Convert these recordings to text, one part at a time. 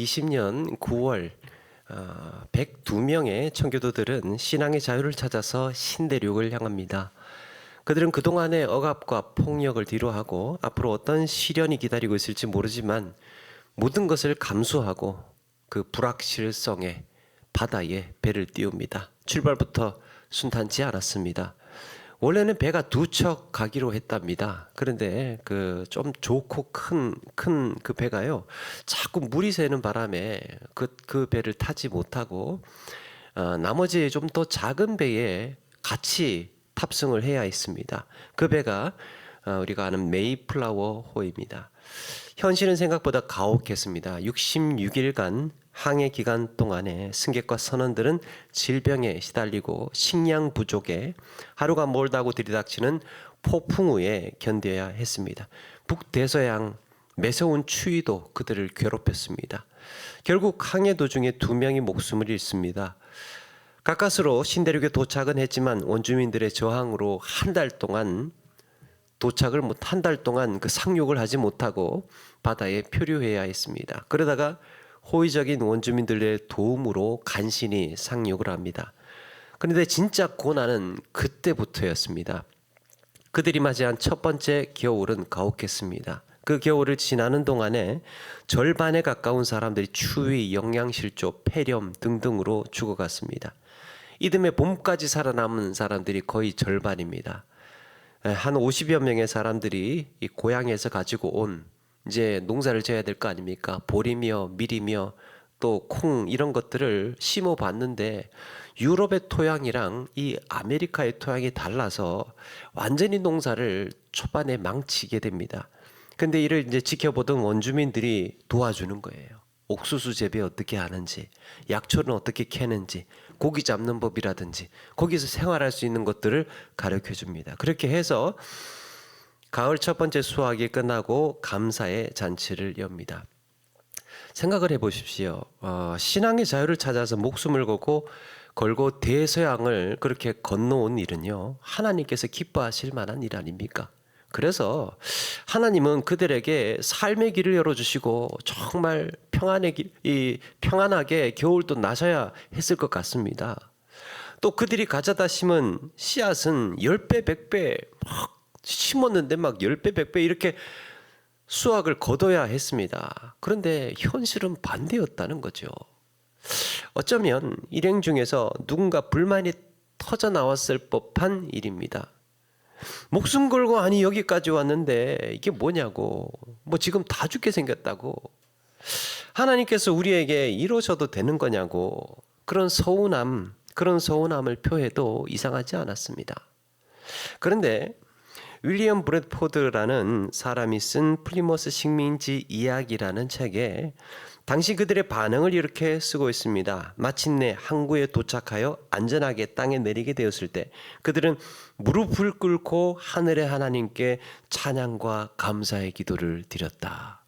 2020년 9월 102명의 청교도들은 신앙의 자유를 찾아서 신대륙을 향합니다. 그들은 그동안의 억압과 폭력을 뒤로하고 앞으로 어떤 시련이 기다리고 있을지 모르지만 모든 것을 감수하고 그 불확실성의 바다에 배를 띄웁니다. 출발부터 순탄치 않았습니다. 원래는 배가 두 척 가기로 했답니다. 그런데 그 좀 좋고 큰 그 배가요, 자꾸 물이 새는 바람에 그 배를 타지 못하고 나머지 좀 더 작은 배에 같이 탑승을 해야 했습니다. 그 배가 우리가 아는 메이플라워호입니다. 현실은 생각보다 가혹했습니다. 66일간 항해 기간 동안에 승객과 선원들은 질병에 시달리고 식량 부족에 하루가 멀다고 들이닥치는 폭풍우에 견뎌야 했습니다. 북대서양 매서운 추위도 그들을 괴롭혔습니다. 결국 항해 도중에 2명이 목숨을 잃습니다. 가까스로 신대륙에 도착은 했지만 원주민들의 저항으로 한 달 동안 그 상륙을 하지 못하고 바다에 표류해야 했습니다. 그러다가 호의적인 원주민들의 도움으로 간신히 상륙을 합니다. 그런데 진짜 고난은 그때부터였습니다. 그들이 맞이한 첫 번째 겨울은 가혹했습니다. 그 겨울을 지나는 동안에 절반에 가까운 사람들이 추위, 영양실조, 폐렴 등등으로 죽어갔습니다. 이듬해 봄까지 살아남은 사람들이 거의 절반입니다. 한 50여 명의 사람들이 이 고향에서 가지고 온 이제 농사를 지어야 될 거 아닙니까? 보리며 밀이며 또 콩 이런 것들을 심어 봤는데 유럽의 토양이랑 이 아메리카의 토양이 달라서 완전히 농사를 초반에 망치게 됩니다. 근데 이를 이제 지켜보던 원주민들이 도와주는 거예요. 옥수수 재배 어떻게 하는지, 약초는 어떻게 캐는지, 고기 잡는 법이라든지 거기서 생활할 수 있는 것들을 가르쳐 줍니다. 그렇게 해서 가을 첫 번째 수확이 끝나고 감사의 잔치를 엽니다. 생각을 해보십시오. 신앙의 자유를 찾아서 목숨을 걸고 대서양을 그렇게 건너온 일은요, 하나님께서 기뻐하실 만한 일 아닙니까? 그래서 하나님은 그들에게 삶의 길을 열어주시고 정말 평안하게 겨울도 나셔야 했을 것 같습니다. 또 그들이 가져다 심은 씨앗은 10배, 100배 막 심었는데 막 10배, 100배 이렇게 수확을 거둬야 했습니다. 그런데 현실은 반대였다는 거죠. 어쩌면 일행 중에서 누군가 불만이 터져 나왔을 법한 일입니다. 목숨 걸고 아니 여기까지 왔는데 이게 뭐냐고, 뭐 지금 다 죽게 생겼다고, 하나님께서 우리에게 이러셔도 되는 거냐고, 그런 서운함을 표해도 이상하지 않았습니다. 그런데 윌리엄 브래드포드라는 사람이 쓴 플리머스 식민지 이야기라는 책에 당시 그들의 반응을 이렇게 쓰고 있습니다. 마침내 항구에 도착하여 안전하게 땅에 내리게 되었을 때 그들은 무릎을 꿇고 하늘의 하나님께 찬양과 감사의 기도를 드렸다.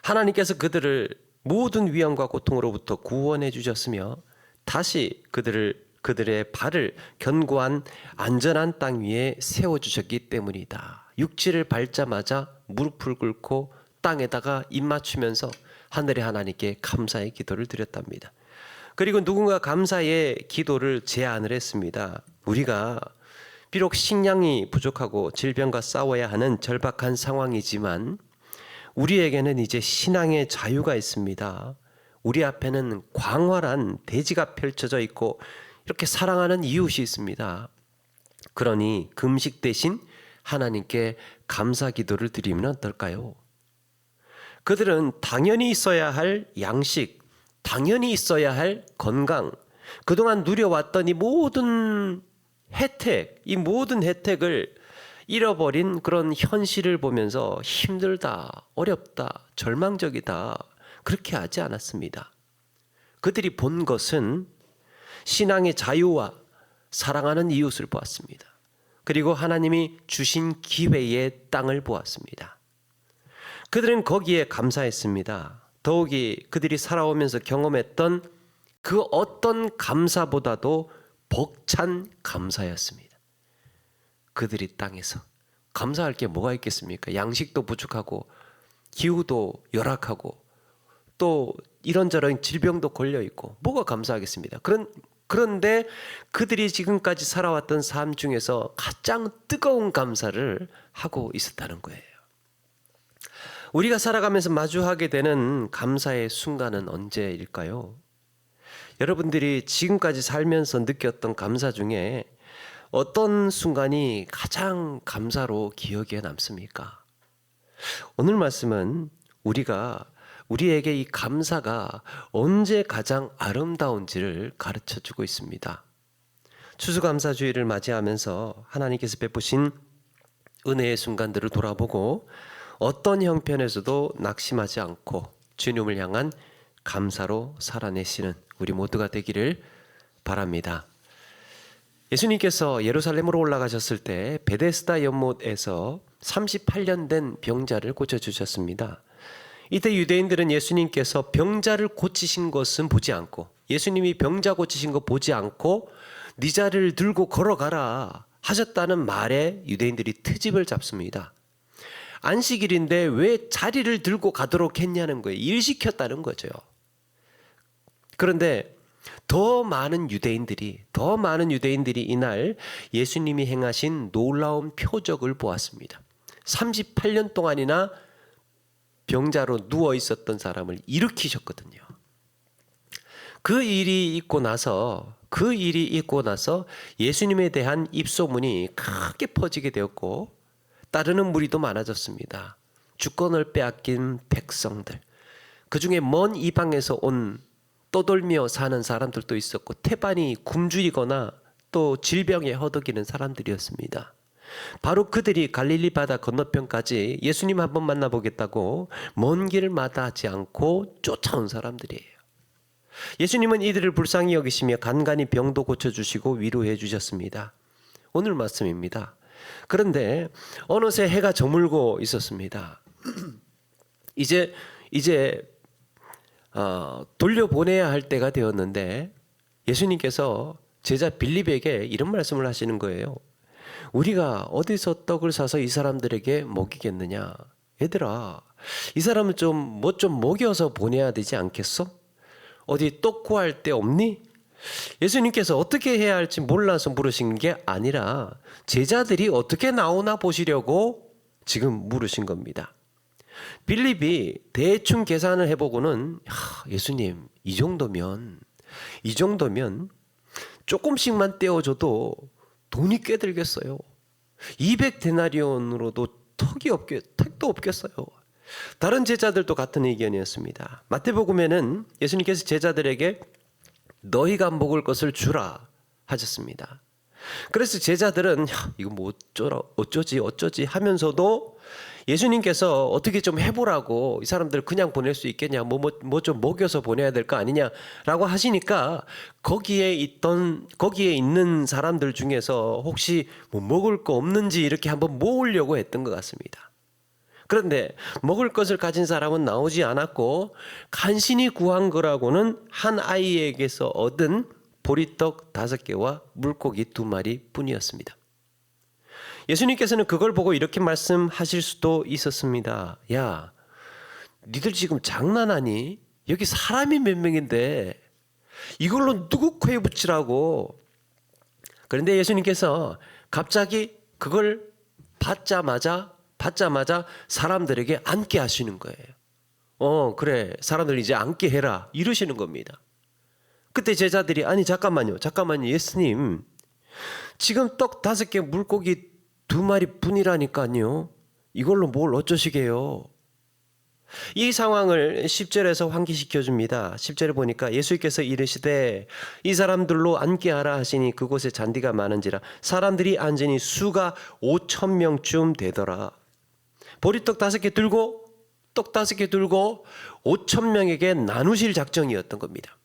하나님께서 그들을 모든 위험과 고통으로부터 구원해 주셨으며 다시 그들의 발을 견고한 안전한 땅 위에 세워주셨기 때문이다. 육지를 밟자마자 무릎을 꿇고 땅에다가 입 맞추면서 하늘의 하나님께 감사의 기도를 드렸답니다. 그리고 누군가 감사의 기도를 제안을 했습니다. 우리가 비록 식량이 부족하고 질병과 싸워야 하는 절박한 상황이지만 우리에게는 이제 신앙의 자유가 있습니다. 우리 앞에는 광활한 대지가 펼쳐져 있고 이렇게 사랑하는 이웃이 있습니다. 그러니 금식 대신 하나님께 감사 기도를 드리면 어떨까요? 그들은 당연히 있어야 할 양식, 당연히 있어야 할 건강, 그동안 누려왔던 이 모든 혜택을 잃어버린 그런 현실을 보면서 힘들다, 어렵다, 절망적이다, 그렇게 하지 않았습니다. 그들이 본 것은 신앙의 자유와 사랑하는 이웃을 보았습니다. 그리고 하나님이 주신 기회의 땅을 보았습니다. 그들은 거기에 감사했습니다. 더욱이 그들이 살아오면서 경험했던 그 어떤 감사보다도 벅찬 감사였습니다. 그들이 땅에서 감사할 게 뭐가 있겠습니까? 양식도 부족하고 기후도 열악하고 또 이런저런 질병도 걸려 있고 뭐가 감사하겠습니다. 그런데 그들이 지금까지 살아왔던 삶 중에서 가장 뜨거운 감사를 하고 있었다는 거예요. 우리가 살아가면서 마주하게 되는 감사의 순간은 언제일까요? 여러분들이 지금까지 살면서 느꼈던 감사 중에 어떤 순간이 가장 감사로 기억에 남습니까? 오늘 말씀은 우리에게 이 감사가 언제 가장 아름다운지를 가르쳐 주고 있습니다. 추수감사주의를 맞이하면서 하나님께서 베푸신 은혜의 순간들을 돌아보고 어떤 형편에서도 낙심하지 않고 주님을 향한 감사로 살아내시는 우리 모두가 되기를 바랍니다. 예수님께서 예루살렘으로 올라가셨을 때 베데스다 연못에서 38년 된 병자를 고쳐주셨습니다. 이때 유대인들은 예수님께서 병자를 고치신 것은 보지 않고, 예수님이 병자 고치신 거 보지 않고 네 자리를 들고 걸어가라 하셨다는 말에 유대인들이 트집을 잡습니다. 안식일인데 왜 자리를 들고 가도록 했냐는 거예요. 일 시켰다는 거죠. 그런데 더 많은 유대인들이 이날 예수님이 행하신 놀라운 표적을 보았습니다. 38년 동안이나 병자로 누워 있었던 사람을 일으키셨거든요. 그 일이 있고 나서 예수님에 대한 입소문이 크게 퍼지게 되었고 따르는 무리도 많아졌습니다. 주권을 빼앗긴 백성들, 그 중에 먼 이방에서 온 떠돌며 사는 사람들도 있었고 태반이 굶주리거나 또 질병에 허덕이는 사람들이었습니다. 바로 그들이 갈릴리 바다 건너편까지 예수님 한번 만나보겠다고 먼 길을 마다하지 않고 쫓아온 사람들이에요. 예수님은 이들을 불쌍히 여기시며 간간히 병도 고쳐주시고 위로해 주셨습니다. 오늘 말씀입니다. 그런데 어느새 해가 저물고 있었습니다. 이제 돌려보내야 할 때가 되었는데 예수님께서 제자 빌립에게 이런 말씀을 하시는 거예요. 우리가 어디서 떡을 사서 이 사람들에게 먹이겠느냐? 얘들아, 이 사람을 좀 먹여서 보내야 되지 않겠어? 어디 떡 구할 데 없니? 예수님께서 어떻게 해야 할지 몰라서 물으신 게 아니라 제자들이 어떻게 나오나 보시려고 지금 물으신 겁니다. 빌립이 대충 계산을 해보고는 예수님 이 정도면 조금씩만 떼어줘도 돈이 꽤 들겠어요. 200데나리온으로도 택도 없겠어요. 다른 제자들도 같은 의견이었습니다. 마태복음에는 예수님께서 제자들에게 너희가 먹을 것을 주라 하셨습니다. 그래서 제자들은 이거 뭐 어쩌지 하면서도 예수님께서 어떻게 좀 해보라고, 이 사람들 그냥 보낼 수 있겠냐, 뭐 좀 먹여서 보내야 될 거 아니냐라고 하시니까 거기에 있는 사람들 중에서 혹시 뭐 먹을 거 없는지 이렇게 한번 모으려고 했던 것 같습니다. 그런데 먹을 것을 가진 사람은 나오지 않았고 간신히 구한 거라고는 한 아이에게서 얻은 보리떡 5개와 물고기 2마리 뿐이었습니다. 예수님께서는 그걸 보고 이렇게 말씀하실 수도 있었습니다. 야, 니들 지금 장난하니? 여기 사람이 몇 명인데 이걸로 누구 코에 붙이라고? 그런데 예수님께서 갑자기 그걸 받자마자 사람들에게 앉게 하시는 거예요. 그래, 사람들 이제 앉게 해라 이러시는 겁니다. 그때 제자들이 아니 잠깐만요 예수님, 지금 떡 5개 물고기 2마리 뿐이라니까요. 이걸로 뭘 어쩌시게요? 이 상황을 10절에서 환기시켜 줍니다. 10절에 보니까 예수께서 이르시되 이 사람들로 앉게 하라 하시니 그곳에 잔디가 많은지라 사람들이 앉으니 수가 5,000명쯤 되더라. 보리떡 5개 들고 떡 5개 들고 5,000명에게 나누실 작정이었던 겁니다.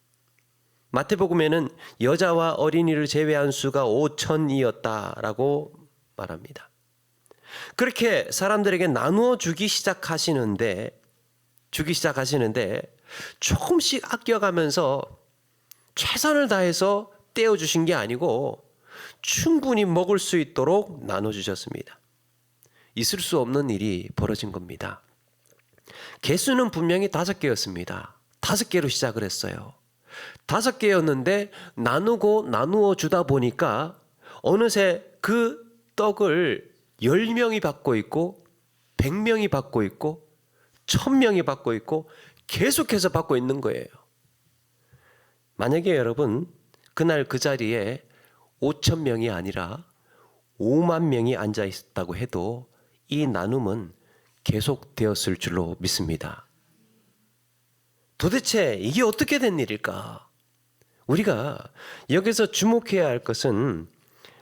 마태복음에는 여자와 어린이를 제외한 수가 5,000이었다라고 말합니다. 그렇게 사람들에게 나누어 주기 시작하시는데 조금씩 아껴가면서 최선을 다해서 떼어주신 게 아니고 충분히 먹을 수 있도록 나눠주셨습니다. 있을 수 없는 일이 벌어진 겁니다. 개수는 분명히 5개였습니다. 5개로 시작을 했어요. 5개였는데 나누어 주다 보니까 어느새 그 떡을 10명이 받고 있고 100명이 받고 있고 1000명이 받고 있고 계속해서 받고 있는 거예요. 만약에 여러분 그날 그 자리에 5,000명이 아니라 5만 명이 앉아 있었다고 해도 이 나눔은 계속되었을 줄로 믿습니다. 도대체 이게 어떻게 된 일일까? 우리가 여기서 주목해야 할 것은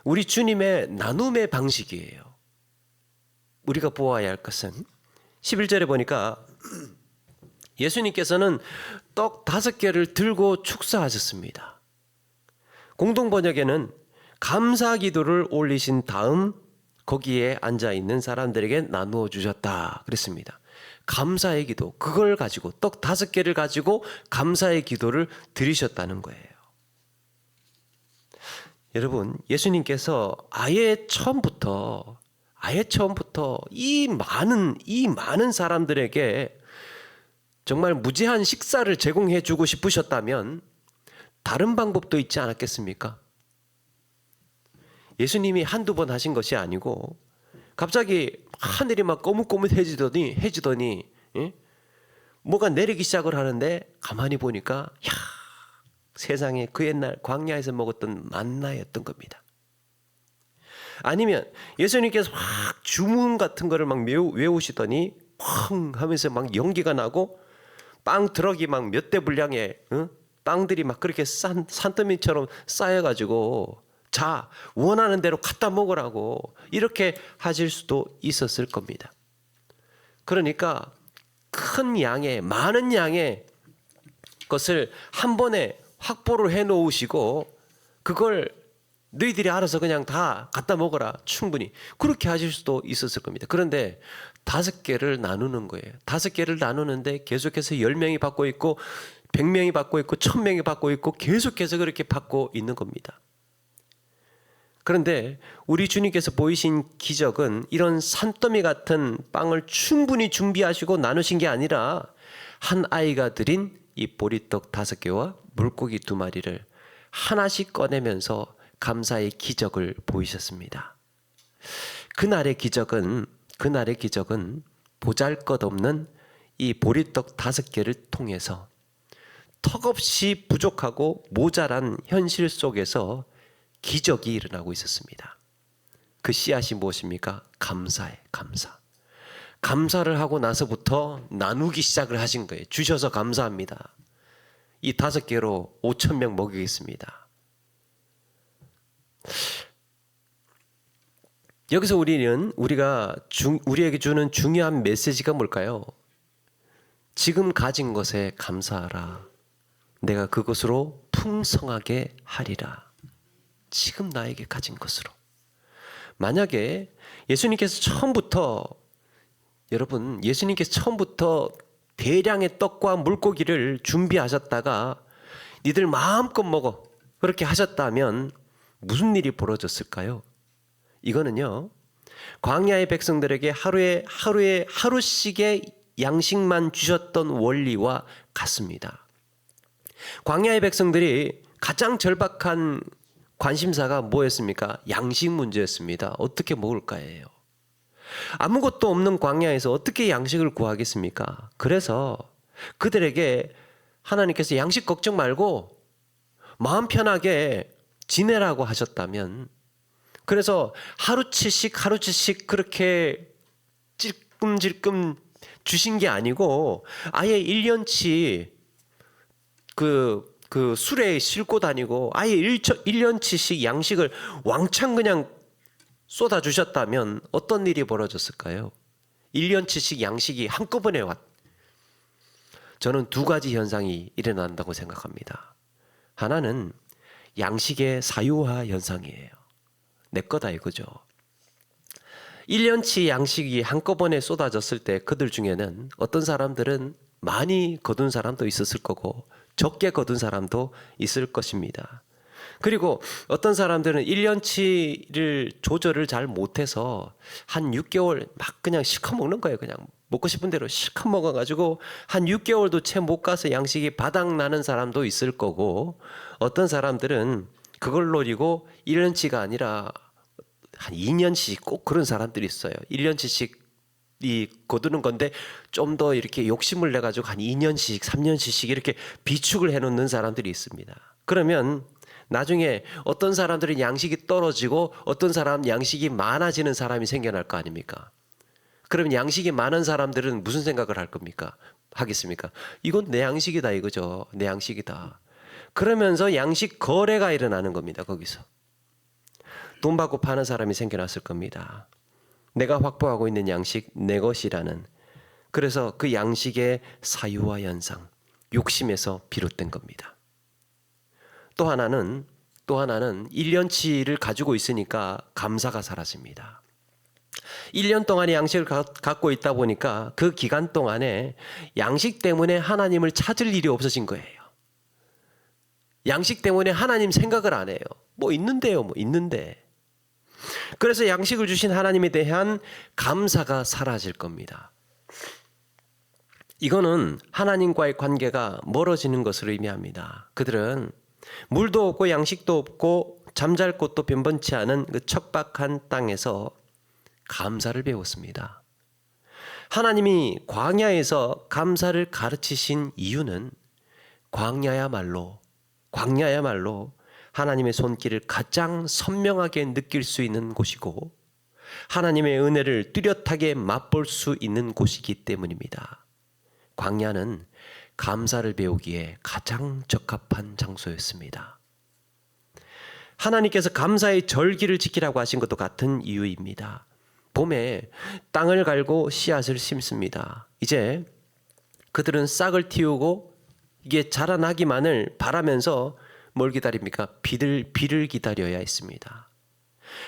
우리 주님의 나눔의 방식이에요. 우리가 보아야 할 것은 11절에 보니까 예수님께서는 떡 5개를 들고 축사하셨습니다. 공동번역에는 감사 기도를 올리신 다음 거기에 앉아 있는 사람들에게 나누어 주셨다 그랬습니다. 감사의 기도, 그걸 가지고 떡 5개를 가지고 감사의 기도를 드리셨다는 거예요. 여러분, 예수님께서 아예 처음부터 이 많은 사람들에게 정말 무제한 식사를 제공해 주고 싶으셨다면 다른 방법도 있지 않았겠습니까? 예수님이 한두 번 하신 것이 아니고 갑자기 하늘이 막 거뭇거뭇해지더니 뭐가 내리기 시작을 하는데 가만히 보니까 세상에 그 옛날 광야에서 먹었던 만나였던 겁니다. 아니면 예수님께서 확 주문 같은 거를 막 외우시더니 펑 하면서 막 연기가 나고 빵 트럭이 막 몇 대 분량의 빵들이 막 그렇게 산더미처럼 쌓여가지고 자 원하는 대로 갖다 먹으라고 이렇게 하실 수도 있었을 겁니다. 그러니까 많은 양의 것을 한 번에 확보를 해 놓으시고 그걸 너희들이 알아서 그냥 다 갖다 먹어라, 충분히 그렇게 하실 수도 있었을 겁니다. 그런데 5개를 나누는 거예요. 5개를 나누는데 계속해서 10명이 받고 있고 100명이 받고 있고 1000명이 받고 있고 계속해서 그렇게 받고 있는 겁니다. 그런데 우리 주님께서 보이신 기적은 이런 산더미 같은 빵을 충분히 준비하시고 나누신 게 아니라 한 아이가 드린 이 보리떡 5개와 물고기 2마리를 하나씩 꺼내면서 감사의 기적을 보이셨습니다. 그날의 기적은 보잘것없는 이 보리떡 5개를 통해서 턱없이 부족하고 모자란 현실 속에서 기적이 일어나고 있었습니다. 그 씨앗이 무엇입니까? 감사예요. 감사를 하고 나서부터 나누기 시작을 하신 거예요. 주셔서 감사합니다. 이 5개로 5,000명 먹이겠습니다. 여기서 우리에게 주는 중요한 메시지가 뭘까요? 지금 가진 것에 감사하라. 내가 그것으로 풍성하게 하리라. 지금 나에게 가진 것으로. 만약에 예수님께서 처음부터 대량의 떡과 물고기를 준비하셨다가 니들 마음껏 먹어 그렇게 하셨다면 무슨 일이 벌어졌을까요? 이거는요, 광야의 백성들에게 하루씩의 양식만 주셨던 원리와 같습니다. 광야의 백성들이 가장 절박한 관심사가 뭐였습니까? 양식 문제였습니다. 어떻게 먹을까예요. 아무것도 없는 광야에서 어떻게 양식을 구하겠습니까? 그래서 그들에게 하나님께서 양식 걱정 말고 마음 편하게 지내라고 하셨다면, 그래서 하루치씩 그렇게 찔끔찔끔 주신 게 아니고 아예 1년치 그 수레에 싣고 다니고 아예 1년치씩 양식을 왕창 그냥 쏟아주셨다면 어떤 일이 벌어졌을까요? 1년치씩 양식이 한꺼번에 저는 2가지 현상이 일어난다고 생각합니다. 하나는 양식의 사유화 현상이에요. 내 거다 이거죠. 1년치 양식이 한꺼번에 쏟아졌을 때 그들 중에는 어떤 사람들은 많이 거둔 사람도 있었을 거고 적게 거둔 사람도 있을 것입니다. 그리고 어떤 사람들은 1년치를 조절을 잘 못해서 한 6개월 막 그냥 시커먹는 거예요. 그냥 먹고 싶은 대로 실컷 먹어가지고 한 6개월도 채 못 가서 양식이 바닥 나는 사람도 있을 거고, 어떤 사람들은 그걸 노리고 1년치가 아니라 한 2년씩 꼭 그런 사람들이 있어요. 1년치씩 이 거두는 건데 좀 더 이렇게 욕심을 내 가지고 한 2년씩 3년씩 이렇게 비축을 해 놓는 사람들이 있습니다. 그러면 나중에 어떤 사람들은 양식이 떨어지고 어떤 사람 양식이 많아지는 사람이 생겨날 거 아닙니까? 그러면 양식이 많은 사람들은 무슨 생각을 할 겁니까? 하겠습니까? 이건 내 양식이다 이거죠. 내 양식이다. 그러면서 양식 거래가 일어나는 겁니다. 거기서 돈 받고 파는 사람이 생겨났을 겁니다. 내가 확보하고 있는 양식 내 것이라는, 그래서 그 양식의 사유와 연상, 욕심에서 비롯된 겁니다. 또 하나는 1년치를 가지고 있으니까 감사가 사라집니다. 1년 동안의 양식을 갖고 있다 보니까 그 기간 동안에 양식 때문에 하나님을 찾을 일이 없어진 거예요. 양식 때문에 하나님 생각을 안 해요. 뭐 있는데요, 뭐 있는데. 그래서 양식을 주신 하나님에 대한 감사가 사라질 겁니다. 이거는 하나님과의 관계가 멀어지는 것을 의미합니다. 그들은 물도 없고 양식도 없고 잠잘 곳도 변변치 않은 그 척박한 땅에서 감사를 배웠습니다. 하나님이 광야에서 감사를 가르치신 이유는 광야야말로 하나님의 손길을 가장 선명하게 느낄 수 있는 곳이고 하나님의 은혜를 뚜렷하게 맛볼 수 있는 곳이기 때문입니다. 광야는 감사를 배우기에 가장 적합한 장소였습니다. 하나님께서 감사의 절기를 지키라고 하신 것도 같은 이유입니다. 봄에 땅을 갈고 씨앗을 심습니다. 이제 그들은 싹을 틔우고 이게 자라나기만을 바라면서 뭘 기다립니까? 비를 기다려야 했습니다.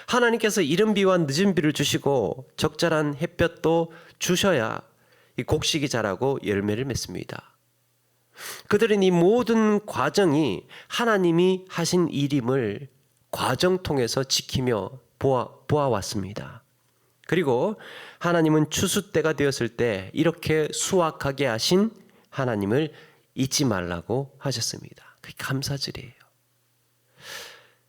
하나님께서 이른 비와 늦은 비를 주시고 적절한 햇볕도 주셔야 이 곡식이 자라고 열매를 맺습니다. 그들은 이 모든 과정이 하나님이 하신 일임을 과정 통해서 지키며 보아왔습니다. 그리고 하나님은 추수 때가 되었을 때 이렇게 수확하게 하신 하나님을 잊지 말라고 하셨습니다. 그게 감사절이에요.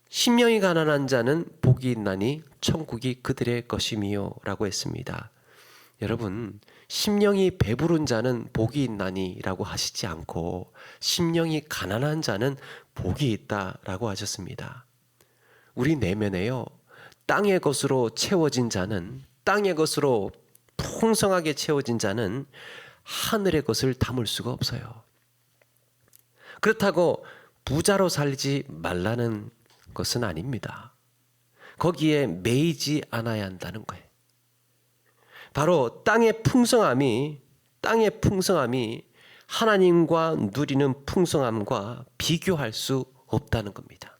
심령이 가난한 자는 복이 있나니 천국이 그들의 것이미요 라고 했습니다. 여러분, 심령이 배부른 자는 복이 있나니 라고 하시지 않고 심령이 가난한 자는 복이 있다라고 하셨습니다. 우리 내면에요, 땅의 것으로 채워진 자는, 땅의 것으로 풍성하게 채워진 자는 하늘의 것을 담을 수가 없어요. 그렇다고 부자로 살지 말라는 것은 아닙니다. 거기에 매이지 않아야 한다는 거예요. 바로 땅의 풍성함이 하나님과 누리는 풍성함과 비교할 수 없다는 겁니다.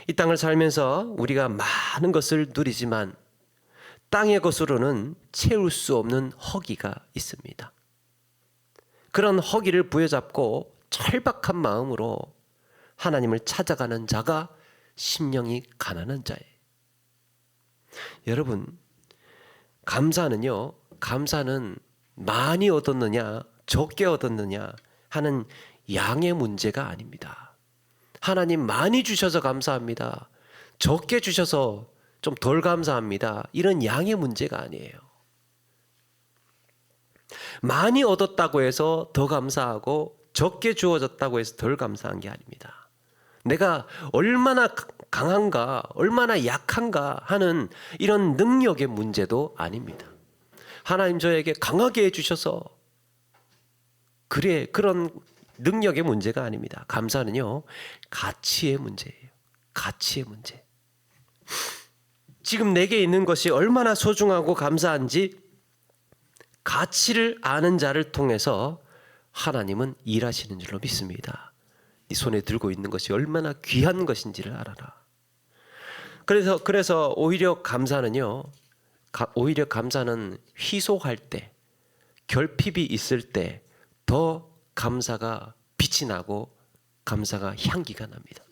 이 땅을 살면서 우리가 많은 것을 누리지만 땅의 것으로는 채울 수 없는 허기가 있습니다. 그런 허기를 부여잡고 철박한 마음으로 하나님을 찾아가는 자가 심령이 가난한 자예요. 여러분, 감사는 많이 얻었느냐 적게 얻었느냐 하는 양의 문제가 아닙니다. 하나님 많이 주셔서 감사합니다, 적게 주셔서 좀 덜 감사합니다, 이런 양의 문제가 아니에요. 많이 얻었다고 해서 더 감사하고 적게 주어졌다고 해서 덜 감사한 게 아닙니다. 내가 얼마나 강한가 얼마나 약한가 하는 이런 능력의 문제도 아닙니다. 하나님 저에게 강하게 해주셔서 그런 능력의 문제가 아닙니다. 감사는요, 가치의 문제예요. 가치의 문제. 지금 내게 있는 것이 얼마나 소중하고 감사한지 가치를 아는 자를 통해서 하나님은 일하시는 줄로 믿습니다. 네 손에 들고 있는 것이 얼마나 귀한 것인지를 알아라. 그래서 오히려 감사는 희소할 때, 결핍이 있을 때 더 감사가 빛이 나고 감사가 향기가 납니다.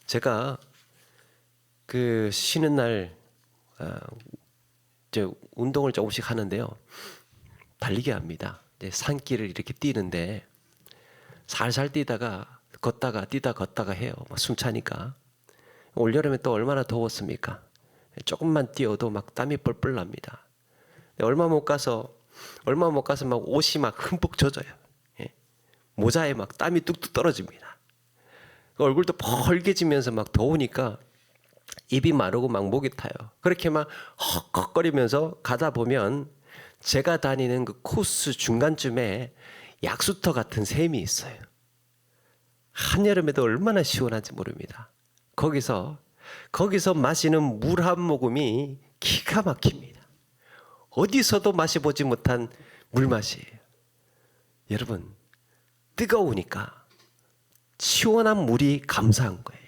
제가 그 쉬는 날 이제 운동을 조금씩 하는데요. 달리기 합니다. 이제 산길을 이렇게 뛰는데 살살 뛰다가 걷다가 뛰다 걷다가 해요. 막 숨차니까. 올여름에 또 얼마나 더웠습니까? 조금만 뛰어도 막 땀이 뻘뻘 납니다. 얼마 못 가서 막 옷이 막 흠뻑 젖어요. 예. 모자에 막 땀이 뚝뚝 떨어집니다. 얼굴도 벌개지면서 막 더우니까 입이 마르고 막 목이 타요. 그렇게 막 헉헉거리면서 가다 보면 제가 다니는 그 코스 중간쯤에 약수터 같은 샘이 있어요. 한여름에도 얼마나 시원한지 모릅니다. 거기서 마시는 물 한 모금이 기가 막힙니다. 어디서도 마셔보지 못한 물맛이에요. 여러분, 뜨거우니까 시원한 물이 감사한 거예요.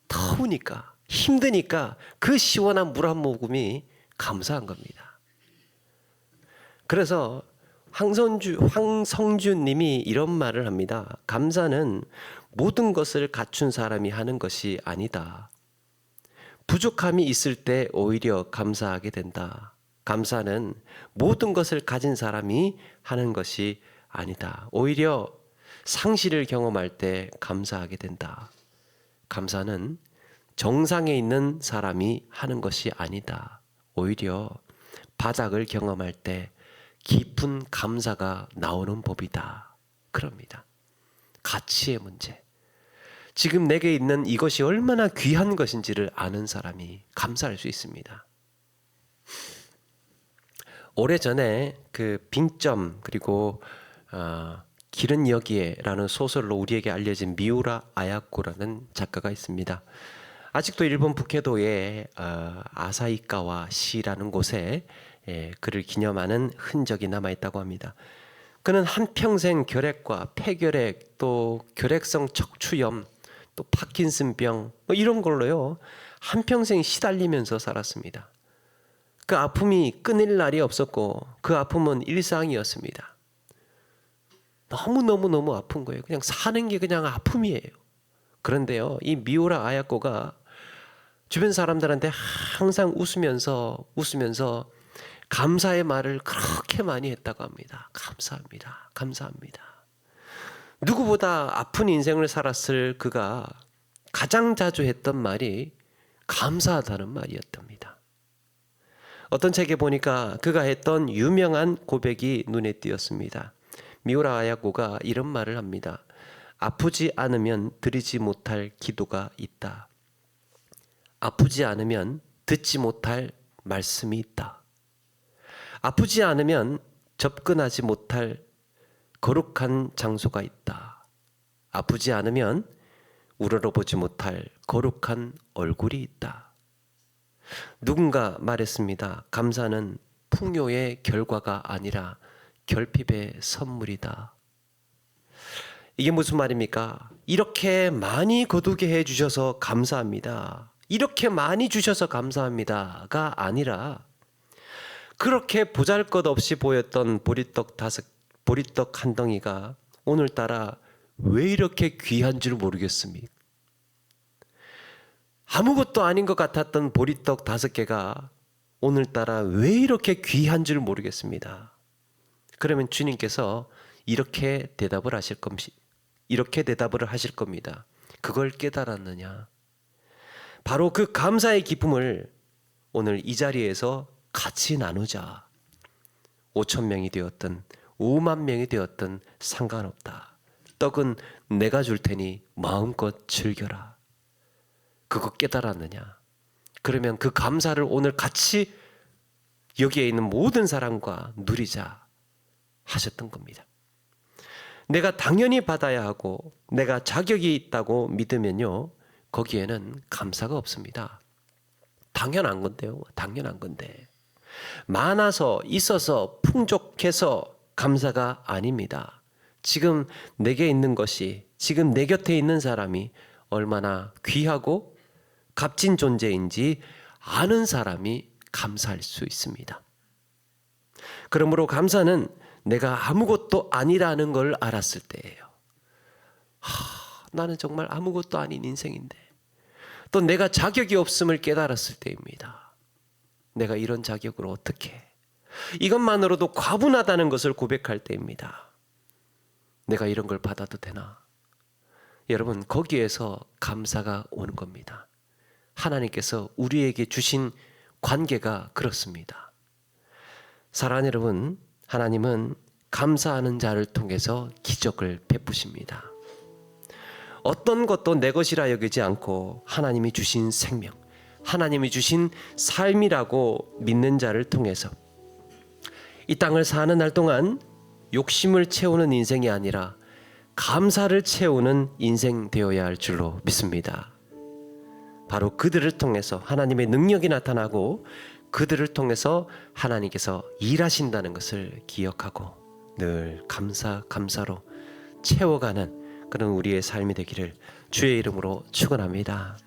더우니까 힘드니까 그 시원한 물 한 모금이 감사한 겁니다. 그래서 황성준 님이 이런 말을 합니다. 감사는 모든 것을 갖춘 사람이 하는 것이 아니다. 부족함이 있을 때 오히려 감사하게 된다. 감사는 모든 것을 가진 사람이 하는 것이 아니다. 오히려 상실을 경험할 때 감사하게 된다. 감사는 정상에 있는 사람이 하는 것이 아니다. 오히려 바닥을 경험할 때 깊은 감사가 나오는 법이다. 그럽니다. 가치의 문제. 지금 내게 있는 이것이 얼마나 귀한 것인지를 아는 사람이 감사할 수 있습니다. 오래전에 그 빙점 그리고 길은 여기에라는 소설로 우리에게 알려진 미우라 아야코라는 작가가 있습니다. 아직도 일본 북해도의 아사히카와 시라는 곳에 그를 기념하는 흔적이 남아있다고 합니다. 그는 한평생 결핵과 폐결핵 또 결핵성 척추염 또 파킨슨병 이런 걸로요 한평생 시달리면서 살았습니다. 그 아픔이 끊일 날이 없었고 그 아픔은 일상이었습니다. 너무 아픈 거예요. 그냥 사는 게 그냥 아픔이에요. 그런데요, 이 미우라 아야코가 주변 사람들한테 항상 웃으면서 감사의 말을 그렇게 많이 했다고 합니다. 감사합니다. 누구보다 아픈 인생을 살았을 그가 가장 자주 했던 말이 감사하다는 말이었답니다. 어떤 책에 보니까 그가 했던 유명한 고백이 눈에 띄었습니다. 미우라 아야코가 이런 말을 합니다. 아프지 않으면 드리지 못할 기도가 있다. 아프지 않으면 듣지 못할 말씀이 있다. 아프지 않으면 접근하지 못할 거룩한 장소가 있다. 아프지 않으면 우러러보지 못할 거룩한 얼굴이 있다. 누군가 말했습니다. 감사는 풍요의 결과가 아니라 결핍의 선물이다. 이게 무슨 말입니까? 이렇게 많이 거두게 해주셔서 감사합니다. 이렇게 많이 주셔서 감사합니다가 아니라 그렇게 보잘것없이 보였던 보리떡 한 덩이가 오늘따라 왜 이렇게 귀한 줄 모르겠습니까? 아무것도 아닌 것 같았던 보리떡 5개가 오늘따라 왜 이렇게 귀한 줄 모르겠습니다. 그러면 주님께서 이렇게 대답을 하실 겁니다. 그걸 깨달았느냐? 바로 그 감사의 기쁨을 오늘 이 자리에서 같이 나누자. 5,000명이 되었든 5만 명이 되었든 상관없다. 떡은 내가 줄 테니 마음껏 즐겨라. 그거 깨달았느냐? 그러면 그 감사를 오늘 같이 여기에 있는 모든 사람과 누리자 하셨던 겁니다. 내가 당연히 받아야 하고 내가 자격이 있다고 믿으면요, 거기에는 감사가 없습니다. 당연한 건데요. 당연한 건데. 많아서 있어서 풍족해서 감사가 아닙니다. 지금 내게 있는 것이, 지금 내 곁에 있는 사람이 얼마나 귀하고 값진 존재인지 아는 사람이 감사할 수 있습니다. 그러므로 감사는 내가 아무것도 아니라는 걸 알았을 때예요. 나는 정말 아무것도 아닌 인생인데, 또 내가 자격이 없음을 깨달았을 때입니다. 내가 이런 자격으로 어떻게 해? 이것만으로도 과분하다는 것을 고백할 때입니다. 내가 이런 걸 받아도 되나? 여러분, 거기에서 감사가 오는 겁니다. 하나님께서 우리에게 주신 관계가 그렇습니다. 사랑하는 여러분, 하나님은 감사하는 자를 통해서 기적을 베푸십니다. 어떤 것도 내 것이라 여기지 않고 하나님이 주신 생명, 하나님이 주신 삶이라고 믿는 자를 통해서 이 땅을 사는 날 동안 욕심을 채우는 인생이 아니라 감사를 채우는 인생 되어야 할 줄로 믿습니다. 바로 그들을 통해서 하나님의 능력이 나타나고 그들을 통해서 하나님께서 일하신다는 것을 기억하고 늘 감사로 채워가는 그런 우리의 삶이 되기를 주의 이름으로 축원합니다.